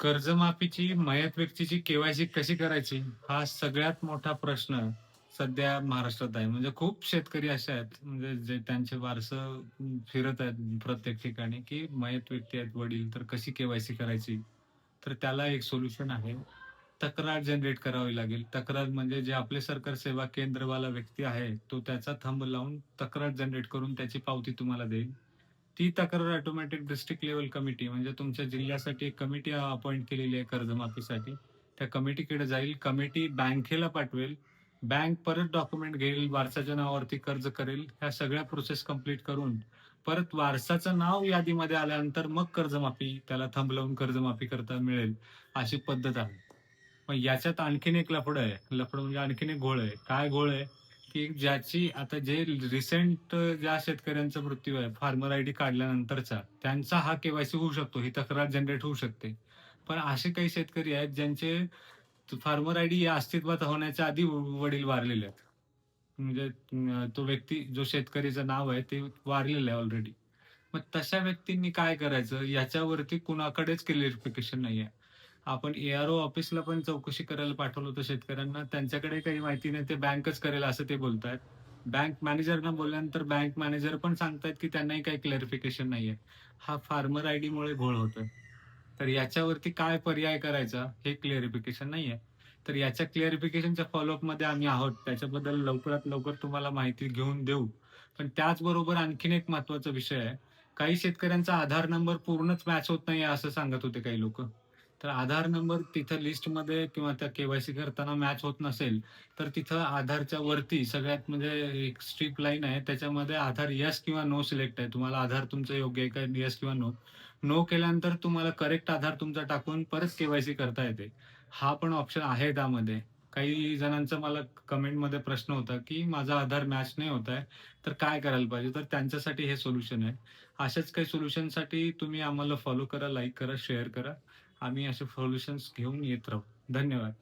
कर्जमाफीची मयत व्यक्तीची के-वाय-सी कशी करायची? हा सगळ्यात मोठा प्रश्न सध्या महाराष्ट्रात आहे. म्हणजे खूप शेतकरी असे आहेत, म्हणजे जे त्यांचे वारसं फिरत आहेत प्रत्येक ठिकाणी, की मयत व्यक्ती आहेत वडील, तर कशी के-वाय-सी करायची? तर त्याला एक सोल्युशन आहे. तक्रार जनरेट करावी लागेल. तक्रार म्हणजे जे आपले सरकार सेवा केंद्रवाला व्यक्ती आहे, तो त्याचा थंब लावून तक्रार जनरेट करून त्याची पावती तुम्हाला देईल. ती तक्रार ऑटोमॅटिक डिस्ट्रिक्ट लेव्हल कमिटी म्हणजे तुमच्या जिल्ह्यासाठी एक कमिटी अपॉइंट केलेली आहे कर्जमाफीसाठी. त्या कमिटीकडे जाईल. कमिटी बँकेला पाठवेल. बँक परत डॉक्युमेंट घेईल, वारसाच्या नावावरती कर्ज करेल. ह्या सगळ्या प्रोसेस कंप्लीट करून परत वारसाचं नाव यादीमध्ये आल्यानंतर मग कर्जमाफी त्याला थंब लावून कर्जमाफी करता मिळेल, अशी पद्धत आहे. मग याच्यात आणखीन एक लफडं आहे. लफडं म्हणजे आणखीन एक घोळ आहे. काय घोळ आहे? की ज्याची आता जे रिसेंट ज्या शेतकऱ्यांचा मृत्यू आहे, फार्मर आयडी काढल्यानंतरचा, त्यांचा हा के-वाय-सी होऊ शकतो. ही तक्रार जनरेट होऊ शकते. पण असे काही शेतकरी आहेत, ज्यांचे फार्मर आयडी या अस्तित्वात होण्याच्या आधी वडील वारलेले आहेत. म्हणजे तो व्यक्ती जो शेतकरीचं नाव आहे, ते वारलेलं आहे ऑलरेडी. मग तशा व्यक्तींनी काय करायचं? याच्यावरती कुणाकडेच क्लिअरिफिकेशन नाहीये. आपण ए-आर-ओ ऑफिसला पण चौकशी करायला पाठवलं होतं शेतकऱ्यांना. त्यांच्याकडे काही माहिती नाही. ते बँकच करेल असं ते बोलतायत. बँक मॅनेजरना बोलल्यानंतर बँक मॅनेजर पण सांगतायत, की त्यांनाही काही क्लॅरिफिकेशन नाहीये. हा फार्मर आयडीमुळे घोळ होतोय. तर याच्यावरती काय पर्याय करायचा हे क्लिअरिफिकेशन नाहीये. तर याच्या क्लिअरिफिकेशनच्या फॉलोअपमध्ये आम्ही आहोत. त्याच्याबद्दल लवकरात लवकर तुम्हाला माहिती घेऊन देऊ. पण त्याचबरोबर आणखीन एक महत्त्वाचा विषय आहे. काही शेतकऱ्यांचा आधार नंबर पूर्णच मॅच होत नाहीये असं सांगत होते काही लोकं. तर आधार नंबर तिथं लिस्टमध्ये किंवा त्या के-वाय-सी करताना मॅच होत नसेल, तर तिथं आधारच्या वरती सगळ्यात म्हणजे एक स्ट्रिप लाईन आहे. त्याच्यामध्ये आधार येस किंवा नो सिलेक्ट आहे. तुम्हाला आधार तुमचं योग्य आहे का येस किंवा नो. नो केल्यानंतर तुम्हाला करेक्ट आधार तुमचा टाकून परत के-वाय-सी करता येते. हा पण ऑप्शन आहे त्यामध्ये. काही जणांचा मला कमेंटमध्ये प्रश्न होता, की माझा आधार मॅच नाही होत आहे, तर काय करायला पाहिजे? तर त्यांच्यासाठी हे सोल्युशन आहे. अशाच काही सोल्युशनसाठी तुम्ही आम्हाला फॉलो करा, लाईक करा, शेअर करा. आम्ही असे सोल्युशन्स घेऊन येत राहू. धन्यवाद.